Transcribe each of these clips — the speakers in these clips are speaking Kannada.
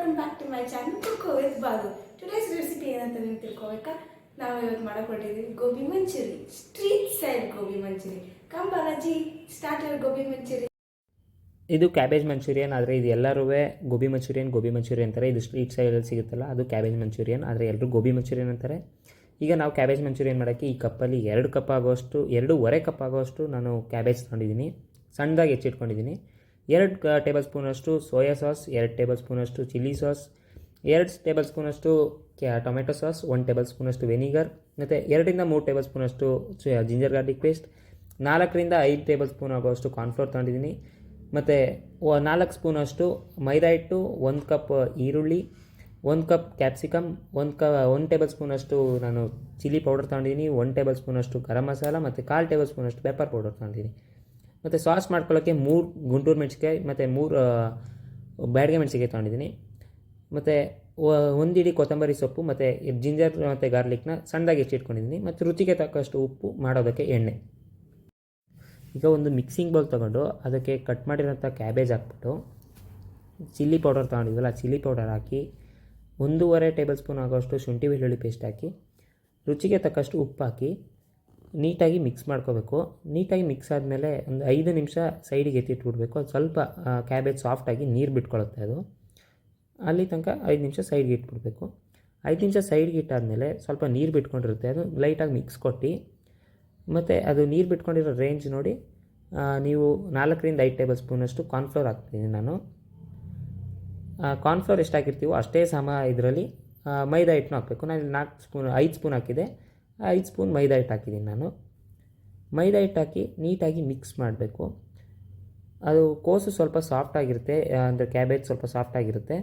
Welcome back to my channel cook with Balu. Today's recipe ಏನಂತ ನೀವು ತಿಳ್ಕೊಬೇಕಾ? ನಾವು ಇವತ್ತು ಮಾಡಕೊಟ್ಟಿದ್ದೀವಿ gobi manchurian, street style gobi manchurian. Come Balaji, start your gobi manchurian. ಇದು ಕ್ಯಾಬೇಜ್ ಮಂಚೂರಿಯನ್, ಆದರೆ ಇದು ಎಲ್ಲರೂ ಗೋಬಿ ಮಂಚೂರಿಯನ್ ಅಂತಾರೆ. ಇದು ಸ್ಟ್ರೀಟ್ ಸ್ಟೈಲಲ್ಲಿ ಸಿಗುತ್ತಲ್ಲ ಅದು ಕ್ಯಾಬೇಜ್ ಮಂಚೂರಿಯನ್, ಆದರೆ ಎಲ್ಲರೂ ಗೋಬಿ ಮಂಚೂರಿಯನ್ ಅಂತಾರೆ. ಈಗ ನಾವು ಕ್ಯಾಬೇಜ್ ಮಂಚೂರಿಯನ್ ಮಾಡೋಕ್ಕೆ ಈ ಕಪ್ಪಲ್ಲಿ 2 ಕಪ್ ಆಗೋಷ್ಟು, 2.5 ಕಪ್ ಆಗೋಷ್ಟು ನಾನು ಕ್ಯಾಬೇಜ್ ತೊಗೊಂಡಿದ್ದೀನಿ. ಸಣ್ಣದಾಗಿ ಹೆಚ್ಚಿಟ್ಕೊಂಡಿದ್ದೀನಿ. 2 ಟೇಬಲ್ ಸ್ಪೂನಷ್ಟು ಸೋಯಾ ಸಾಸ್, 2 ಟೇಬಲ್ ಸ್ಪೂನಷ್ಟು ಚಿಲ್ಲಿ ಸಾಸ್, 2 ಟೇಬಲ್ ಸ್ಪೂನಷ್ಟು ಟೊಮೆಟೊ ಸಾಸ್, 1 ಟೇಬಲ್ ಸ್ಪೂನಷ್ಟು ವೆನಿಗರ್, ಮತ್ತು 2ರಿಂದ 3 ಟೇಬಲ್ ಸ್ಪೂನಷ್ಟು ಜಿಂಜರ್ ಗಾರ್ಲಿಕ್ ಪೇಸ್ಟ್, 4ರಿಂದ 5 ಟೇಬಲ್ ಸ್ಪೂನ್ ಆಗೋಷ್ಟು ಕಾರ್ನ್ಫ್ಲೋರ್ ತೊಗೊಂಡಿದ್ದೀನಿ. ಮತ್ತು 4 ಸ್ಪೂನಷ್ಟು ಮೈದಾ ಹಿಟ್ಟು, 1 ಕಪ್ ಈರುಳ್ಳಿ, 1 ಕಪ್ ಕ್ಯಾಪ್ಸಿಕಮ್, 1 ಟೇಬಲ್ ಸ್ಪೂನಷ್ಟು ನಾನು ಚಿಲ್ಲಿ ಪೌಡರ್ ತೊಗೊಂಡಿದ್ದೀನಿ, 1 ಟೇಬಲ್ ಸ್ಪೂನಷ್ಟು ಗರಂ ಮಸಾಲ ಮತ್ತು 1/4 ಟೇಬಲ್ ಸ್ಪೂನಷ್ಟು ಪೆಪ್ಪರ್ ಪೌಡರ್ ತೊಗೊಂಡಿದ್ದೀನಿ. ಮತ್ತು ಸಾಸ್ ಮಾಡ್ಕೊಳ್ಳೋಕ್ಕೆ 3 ಗುಂಟೂರು ಮೆಣಸಿಕಾಯಿ ಮತ್ತು 3 ಬ್ಯಾಡಗೆ ಮೆಣಸಿಕಾಯಿ ತೊಗೊಂಡಿದ್ದೀನಿ. ಮತ್ತು 1 ಇಡೀ ಕೊತ್ತಂಬರಿ ಸೊಪ್ಪು ಮತ್ತು ಜಿಂಜರ್ ಮತ್ತು ಗಾರ್ಲಿಕ್ನ ಸಣ್ಣದಾಗಿ ಹೆಚ್ಚಿಟ್ಕೊಂಡಿದ್ದೀನಿ. ಮತ್ತು ರುಚಿಗೆ ತಕ್ಕಷ್ಟು ಉಪ್ಪು, ಮಾಡೋದಕ್ಕೆ ಎಣ್ಣೆ. ಈಗ ಒಂದು ಮಿಕ್ಸಿಂಗ್ ಬೌಲ್ ತೊಗೊಂಡು ಅದಕ್ಕೆ ಕಟ್ ಮಾಡಿರೋಂಥ ಕ್ಯಾಬೇಜ್ ಹಾಕ್ಬಿಟ್ಟು ಚಿಲ್ಲಿ ಪೌಡರ್ ತೊಗೊಂಡಿದ್ವಲ್ಲ ಚಿಲ್ಲಿ ಪೌಡರ್ ಹಾಕಿ 1.5 ಟೇಬಲ್ ಸ್ಪೂನ್ ಆಗೋಷ್ಟು ಶುಂಠಿ ಬೆಳ್ಳುಳ್ಳಿ ಪೇಸ್ಟ್ ಹಾಕಿ ರುಚಿಗೆ ತಕ್ಕಷ್ಟು ಉಪ್ಪು ಹಾಕಿ ನೀಟಾಗಿ ಮಿಕ್ಸ್ ಮಾಡ್ಕೋಬೇಕು. ನೀಟಾಗಿ ಮಿಕ್ಸ್ ಆದಮೇಲೆ ಒಂದು 5 ನಿಮಿಷ ಸೈಡಿಗೆ ಎತ್ತಿಟ್ಬಿಡ್ಬೇಕು. ಅದು ಸ್ವಲ್ಪ ಕ್ಯಾಬೇಜ್ ಸಾಫ್ಟಾಗಿ ನೀರು ಬಿಟ್ಕೊಳ್ಳುತ್ತೆ. ಅದು ಅಲ್ಲಿ ತನಕ 5 ನಿಮಿಷ ಸೈಡ್ಗೆ ಇಟ್ಬಿಡ್ಬೇಕು. 5 ನಿಮಿಷ ಸೈಡ್ಗೆ ಇಟ್ಟಾದಮೇಲೆ ಸ್ವಲ್ಪ ನೀರು ಬಿಟ್ಕೊಂಡಿರುತ್ತೆ, ಅದು ಲೈಟಾಗಿ ಮಿಕ್ಸ್ ಕೊಟ್ಟು, ಮತ್ತು ಅದು ನೀರು ಬಿಟ್ಕೊಂಡಿರೋ ರೇಂಜ್ ನೋಡಿ ನೀವು 4ರಿಂದ 5 ಟೇಬಲ್ ಸ್ಪೂನಷ್ಟು ಕಾರ್ನ್ಫ್ಲೋರ್ ಹಾಕ್ತೀನಿ. ನಾನು ಕಾರ್ನ್ಫ್ಲೋರ್ ಎಷ್ಟು ಹಾಕಿರ್ತೀವೋ ಅಷ್ಟೇ ಸಮ ಇದರಲ್ಲಿ ಮೈದಾ ಹಿಟ್ಟನ್ನು ಹಾಕಬೇಕು. ನಾನು 5 ಸ್ಪೂನ್ ಹಾಕಿದೆ, 5 ಸ್ಪೂನ್ ಮೈದಾ ಹಿಟ್ಟು ಹಾಕಿದ್ದೀನಿ. ನಾನು ಮೈದಾ ಹಿಟ್ಟು ಹಾಕಿ ನೀಟಾಗಿ ಮಿಕ್ಸ್ ಮಾಡಬೇಕು. ಅದು ಕೋಸು ಸ್ವಲ್ಪ ಸಾಫ್ಟಾಗಿರುತ್ತೆ, ಅಂದರೆ ಕ್ಯಾಬೇಜ್ ಸ್ವಲ್ಪ ಸಾಫ್ಟಾಗಿರುತ್ತೆ.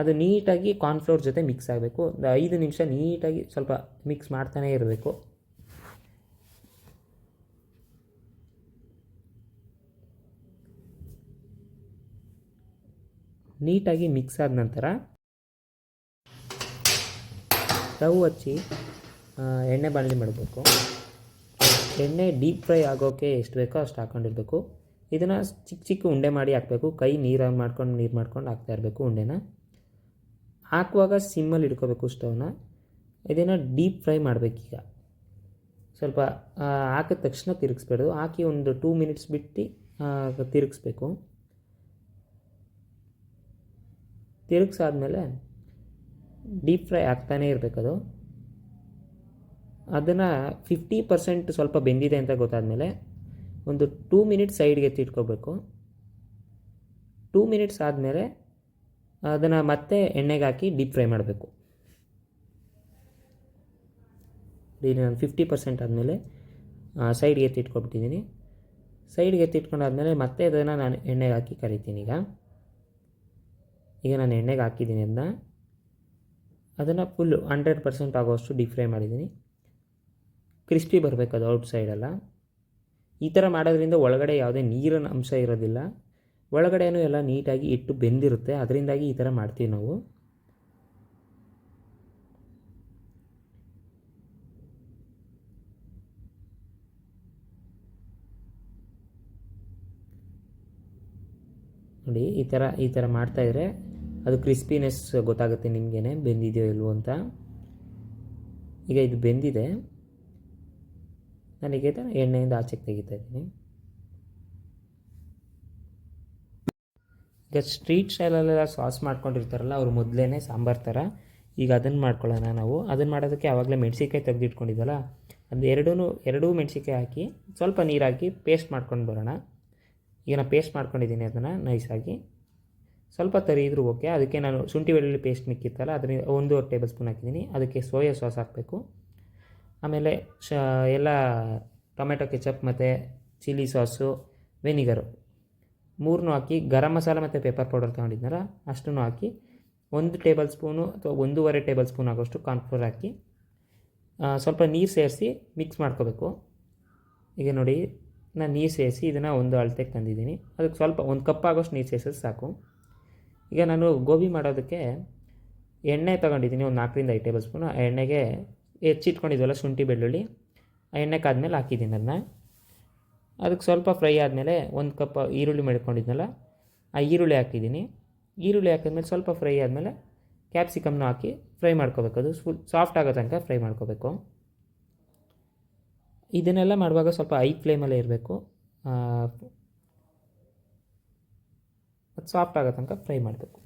ಅದು ನೀಟಾಗಿ ಕಾರ್ನ್ಫ್ಲೋರ್ ಜೊತೆ ಮಿಕ್ಸ್ ಆಗಬೇಕು. ಒಂದು 5 ನಿಮಿಷ ನೀಟಾಗಿ ಸ್ವಲ್ಪ ಮಿಕ್ಸ್ ಮಾಡ್ತಾನೇ ಇರಬೇಕು. ನೀಟಾಗಿ ಮಿಕ್ಸ್ ಆದ ನಂತರ ಸ್ಟವ್ ಹಚ್ಚಿ ಎಣ್ಣೆ ಬಾಣಲಿ ಮಾಡಬೇಕು. ಎಣ್ಣೆ ಡೀಪ್ ಫ್ರೈ ಆಗೋಕ್ಕೆ ಎಷ್ಟು ಬೇಕೋ ಅಷ್ಟು ಹಾಕ್ಕೊಂಡಿರ್ಬೇಕು. ಇದನ್ನು ಚಿಕ್ಕ ಚಿಕ್ಕ ಉಂಡೆ ಮಾಡಿ ಹಾಕಬೇಕು. ಕೈ ನೀರು ಮಾಡ್ಕೊಂಡು ಹಾಕ್ತಾ ಇರಬೇಕು. ಉಂಡೆನ ಹಾಕುವಾಗ ಸಿಮ್ಮಲ್ಲಿ ಇಟ್ಕೋಬೇಕು ಸ್ಟವ್ನ. ಇದನ್ನು ಡೀಪ್ ಫ್ರೈ ಮಾಡಬೇಕೀಗ. ಸ್ವಲ್ಪ ಹಾಕಿದ ತಕ್ಷಣ ತಿರುಗಿಸ್ಬೇಡು, ಹಾಕಿ ಒಂದು 2 ಮಿನಿಟ್ಸ್ ಬಿಟ್ಟು ತಿರುಗಿಸ್ಬೇಕು. ತಿರುಗಿಸಾದ್ಮೇಲೆ ಡೀಪ್ ಫ್ರೈ ಆಗ್ತಾನೇ ಇರಬೇಕದು. ಅದನ್ನು 50% ಸ್ವಲ್ಪ ಬೆಂದಿದೆ ಅಂತ ಗೊತ್ತಾದಮೇಲೆ ಒಂದು 2 ಮಿನಿಟ್ಸ್ ಸೈಡ್ಗೆ ಎತ್ತಿಟ್ಕೋಬೇಕು. 2 ಮಿನಿಟ್ಸ್ ಆದಮೇಲೆ ಅದನ್ನು ಮತ್ತೆ ಎಣ್ಣೆಗೆ ಹಾಕಿ ಡೀಪ್ ಫ್ರೈ ಮಾಡಬೇಕು. ನಾನು 50% ಆದಮೇಲೆ ಸೈಡ್ಗೆ ಎತ್ತಿಟ್ಕೊಬಿಟ್ಟಿದ್ದೀನಿ. ಸೈಡ್ಗೆ ಎತ್ತಿಟ್ಕೊಂಡಾದ್ಮೇಲೆ ಮತ್ತೆ ಅದನ್ನು ನಾನು ಎಣ್ಣೆಗೆ ಹಾಕಿ ಕರಿತೀನಿ. ಈಗ ನಾನು ಎಣ್ಣೆಗೆ ಹಾಕಿದ್ದೀನಿ. ಅದನ್ನು ಫುಲ್ಲು 100% ಆಗೋಷ್ಟು ಡೀಪ್ ಫ್ರೈ ಮಾಡಿದ್ದೀನಿ. ಕ್ರಿಸ್ಪಿ ಬರಬೇಕು ಅದು ಔಟ್ ಸೈಡೆಲ್ಲ. ಈ ಥರ ಮಾಡೋದ್ರಿಂದ ಒಳಗಡೆ ಯಾವುದೇ ನೀರಿನ ಅಂಶ ಇರೋದಿಲ್ಲ, ಒಳಗಡೆನೂ ಎಲ್ಲ ನೀಟಾಗಿ ಇಟ್ಟು ಬೆಂದಿರುತ್ತೆ. ಅದರಿಂದಾಗಿ ಈ ಥರ ಮಾಡ್ತೀವಿ ನಾವು. ನೋಡಿ ಈ ಥರ ಮಾಡ್ತಾಯಿದ್ರೆ ಅದು ಕ್ರಿಸ್ಪಿನೆಸ್ ಗೊತ್ತಾಗುತ್ತೆ ನಿಮಗೇನೆ ಬೆಂದಿದೆಯೋ ಇಲ್ವೋ ಅಂತ. ಈಗ ಇದು ಬೆಂದಿದೆ. ನನಗೆ ಎಣ್ಣೆಯಿಂದ ಆಚೆಗೆ ತೆಗಿತಾ ಇದ್ದೀನಿ. ಈಗ ಸ್ಟ್ರೀಟ್ ಸ್ಟೈಲಲ್ಲೆಲ್ಲ ಸಾಸ್ ಮಾಡ್ಕೊಂಡಿರ್ತಾರಲ್ಲ ಅವರು ಮೊದಲೇ ಸಾಂಬಾರು ಥರ. ಈಗ ಅದನ್ನು ಮಾಡ್ಕೊಳ್ಳೋಣ ನಾವು. ಅದನ್ನು ಮಾಡೋದಕ್ಕೆ ಆವಾಗಲೇ ಮೆಣಸಿನ್ಕಾಯಿ ತೆಗೆದಿಟ್ಕೊಂಡಿದ್ದಲ್ಲ, ಅದು ಎರಡೂ ಮೆಣಸಿನ್ಕಾಯಿ ಹಾಕಿ ಸ್ವಲ್ಪ ನೀರು ಹಾಕಿ ಪೇಸ್ಟ್ ಮಾಡ್ಕೊಂಡು ಬರೋಣ. ಈಗ ನಾನು ಪೇಸ್ಟ್ ಮಾಡ್ಕೊಂಡಿದ್ದೀನಿ ಅದನ್ನು ನೈಸಾಗಿ. ಸ್ವಲ್ಪ ತರಿ ಇದ್ರೂ ಓಕೆ. ಅದಕ್ಕೆ ನಾನು ಶುಂಠಿ ಬೆಳ್ಳುಳ್ಳಿ ಪೇಸ್ಟ್ ಮಿಕ್ಕಿತ್ತಲ್ಲ ಅದರಿಂದ 1.5 ಟೇಬಲ್ ಸ್ಪೂನ್ ಹಾಕಿದ್ದೀನಿ. ಅದಕ್ಕೆ ಸೋಯಾ ಸಾಸ್ ಹಾಕಬೇಕು. ಆಮೇಲೆ ಎಲ್ಲ ಟೊಮೆಟೊ ಕೆಚಪ್ ಮತ್ತು ಚಿಲ್ಲಿ ಸಾಸು, ವೆನಿಗರು 3 ಹಾಕಿ, ಗರಂ ಮಸಾಲ ಮತ್ತು ಪೆಪ್ಪರ್ ಪೌಡರ್ ತೊಗೊಂಡಿದ್ನಲ್ಲ ಅಷ್ಟನ್ನು ಹಾಕಿ 1 ಟೇಬಲ್ ಸ್ಪೂನು ಅಥವಾ 1.5 ಟೇಬಲ್ ಸ್ಪೂನ್ ಆಗೋಷ್ಟು ಕಾರ್ನ್ಫ್ಲೋರ್ ಹಾಕಿ ಸ್ವಲ್ಪ ನೀರು ಸೇರಿಸಿ ಮಿಕ್ಸ್ ಮಾಡ್ಕೋಬೇಕು. ಈಗ ನೋಡಿ ನಾನು ನೀರು ಸೇರಿಸಿ ಇದನ್ನು ಒಂದು ಅಳತೆಗೆ ತಂದಿದ್ದೀನಿ. ಅದಕ್ಕೆ ಸ್ವಲ್ಪ 1 ಕಪ್ ಆಗೋಷ್ಟು ನೀರು ಸೇರಿಸಿದ್ರೆ ಸಾಕು. ಈಗ ನಾನು ಗೋಬಿ ಮಾಡೋದಕ್ಕೆ ಎಣ್ಣೆ ತೊಗೊಂಡಿದ್ದೀನಿ, ಒಂದು 4ರಿಂದ 5 ಟೇಬಲ್ ಸ್ಪೂನು. ಆ ಎಣ್ಣೆಗೆ ಹೆಚ್ಚಿಟ್ಕೊಂಡಿದ್ವಲ್ಲ ಶುಂಠಿ ಬೆಳ್ಳುಳ್ಳಿ, ಆ ಎಣ್ಣೆಗೆ ಆದಮೇಲೆ ಹಾಕಿದ್ದೀನಿ ಅದನ್ನ. ಅದಕ್ಕೆ ಸ್ವಲ್ಪ ಫ್ರೈ ಆದಮೇಲೆ 1 ಕಪ್ ಈರುಳ್ಳಿ ಮಾಡ್ಕೊಂಡಿದ್ನಲ್ಲ ಆ ಈರುಳ್ಳಿ ಹಾಕಿದ್ದೀನಿ. ಈರುಳ್ಳಿ ಹಾಕಿದ್ಮೇಲೆ ಸ್ವಲ್ಪ ಫ್ರೈ ಆದಮೇಲೆ ಕ್ಯಾಪ್ಸಿಕಮ್ನ ಹಾಕಿ ಫ್ರೈ ಮಾಡ್ಕೋಬೇಕು. ಅದು ಫುಲ್ ಸಾಫ್ಟ್ ಆಗೋ ತನಕ ಫ್ರೈ ಮಾಡ್ಕೋಬೇಕು. ಇದನ್ನೆಲ್ಲ ಮಾಡುವಾಗ ಸ್ವಲ್ಪ ಐ ಫ್ಲೇಮಲ್ಲೇ ಇರಬೇಕು. ಅದು ಸಾಫ್ಟ್ ಆಗೋ ತನಕ ಫ್ರೈ ಮಾಡಬೇಕು.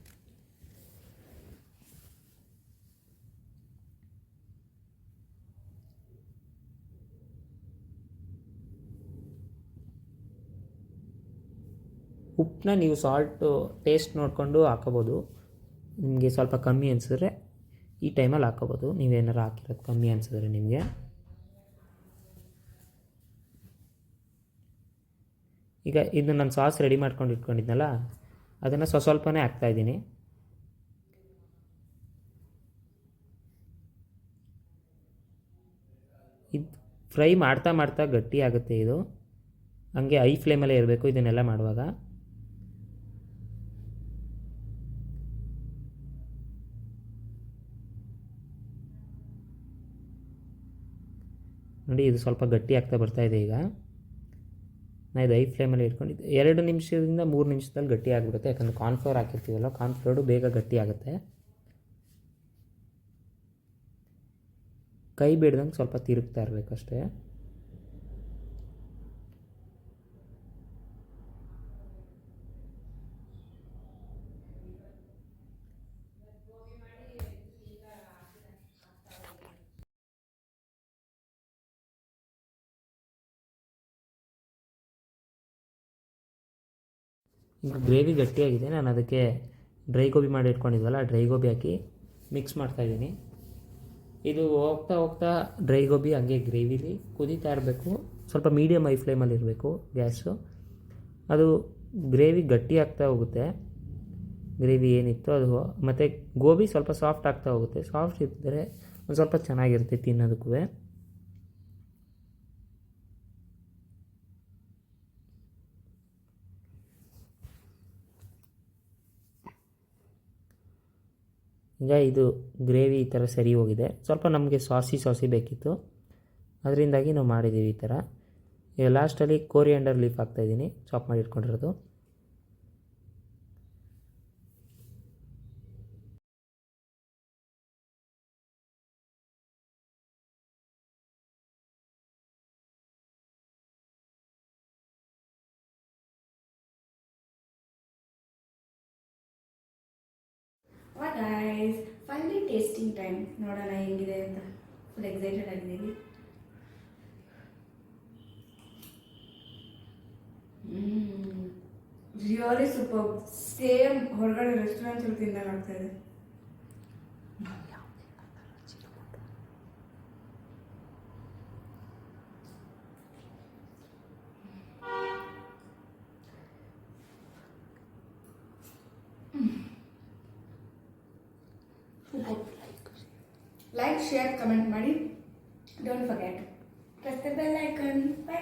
ಉಪ್ಪನ್ನ ನೀವು ಸಾಲ್ಟು ಟೇಸ್ಟ್ ನೋಡಿಕೊಂಡು ಹಾಕೋಬೋದು. ನಿಮಗೆ ಸ್ವಲ್ಪ ಕಮ್ಮಿ ಅನಿಸಿದ್ರೆ ಈ ಟೈಮಲ್ಲಿ ಹಾಕೋಬೋದು. ನೀವೇನಾರು ಹಾಕಿರೋದು ಕಮ್ಮಿ ಅನಿಸಿದ್ರೆ ನಿಮಗೆ. ಈಗ ಇದು ನಾನು ಸಾಸ್ ರೆಡಿ ಮಾಡ್ಕೊಂಡು ಇಟ್ಕೊಂಡಿದ್ನಲ್ಲ, ಅದನ್ನು ಸ್ವಲ್ಪನೇ ಹಾಕ್ತಾಯಿದ್ದೀನಿ. ಇದು ಫ್ರೈ ಮಾಡ್ತಾ ಮಾಡ್ತಾ ಗಟ್ಟಿ ಆಗುತ್ತೆ. ಇದು ಹಂಗೆ ಐ ಫ್ಲೇಮಲ್ಲೇ ಇರಬೇಕು ಇದನ್ನೆಲ್ಲ ಮಾಡುವಾಗ. ನೋಡಿ, ಇದು ಸ್ವಲ್ಪ ಗಟ್ಟಿ ಆಗ್ತಾ ಬರ್ತಾಯಿದೆ. ಈಗ ನಾನು ಇದು ಐ ಫ್ಲೇಮಲ್ಲಿ ಇಟ್ಕೊಂಡಿದ್ದೆ. 2 ನಿಮಿಷದಿಂದ 3 ನಿಮಿಷದಲ್ಲಿ ಗಟ್ಟಿ ಆಗಿಬಿಡುತ್ತೆ. ಯಾಕಂದರೆ ಕಾರ್ನ್ಫ್ಲೋರ್ ಹಾಕಿರ್ತೀವಲ್ಲ, ಕಾರ್ನ್ಫ್ಲೋರು ಬೇಗ ಗಟ್ಟಿ ಆಗುತ್ತೆ. ಕೈ ಬಿಡ್ದಂಗೆ ಸ್ವಲ್ಪ ತಿರುಗ್ತಾ ಇರಬೇಕಷ್ಟೇ. ಈಗ ಗ್ರೇವಿ ಗಟ್ಟಿಯಾಗಿದೆ. ನಾನು ಅದಕ್ಕೆ ಡ್ರೈ ಗೋಬಿ ಮಾಡಿ ಇಟ್ಕೊಂಡಿದ್ವಲ್ಲ, ಡ್ರೈ ಗೋಬಿ ಹಾಕಿ ಮಿಕ್ಸ್ ಮಾಡ್ತಾಯಿದ್ದೀನಿ. ಇದು ಹೋಗ್ತಾ ಹೋಗ್ತಾ ಡ್ರೈ ಗೋಬಿ ಹಂಗೆ ಗ್ರೇವಿಲಿ ಕುದೀತಾ ಇರಬೇಕು. ಸ್ವಲ್ಪ ಮೀಡಿಯಮ್ ಐ ಫ್ಲೇಮಲ್ಲಿ ಇರಬೇಕು ಗ್ಯಾಸು. ಅದು ಗ್ರೇವಿ ಗಟ್ಟಿ ಆಗ್ತಾ ಹೋಗುತ್ತೆ. ಗ್ರೇವಿ ಏನಿತ್ತು ಅದು, ಮತ್ತು ಗೋಬಿ ಸ್ವಲ್ಪ ಸಾಫ್ಟ್ ಆಗ್ತಾ ಹೋಗುತ್ತೆ. ಸಾಫ್ಟ್ ಇದ್ದರೆ ಒಂದು ಸ್ವಲ್ಪ ಚೆನ್ನಾಗಿರುತ್ತೆ ತಿನ್ನೋದಕ್ಕೂ. ಈಗ ಇದು ಗ್ರೇವಿ ಈ ಥರ ಸರಿ ಹೋಗಿದೆ. ಸ್ವಲ್ಪ ನಮಗೆ ಸಾಸಿ ಬೇಕಿತ್ತು, ಅದರಿಂದಾಗಿ ನಾವು ಮಾಡಿದ್ದೀವಿ ಈ ಥರ. ಈಗ ಲಾಸ್ಟಲ್ಲಿ ಕೋರಿಯಾಂಡರ್ ಲೀಫ್ ಹಾಕ್ತಾಯಿದ್ದೀನಿ, ಚಾಪ್ ಮಾಡಿ ಇಟ್ಕೊಂಡಿರೋದು. Guys, finally tasting time. ನೋಡೋಣ ಹೆಂಗಿದೆ ಅಂತ. ಫುಲ್ ಎಕ್ಸೈಟೆಡ್ ಆಗಿದ್ದೀವಿ. Really super. ಸೇಮ್ ಹೊರಗಡೆ ರೆಸ್ಟೋರೆಂಟ್ ತಿಂದಾಗ ಆಗ್ತಾ ಇದೆ. Like, share, comment ಮಾಡಿ. Don't forget. Press the bell icon. Bye.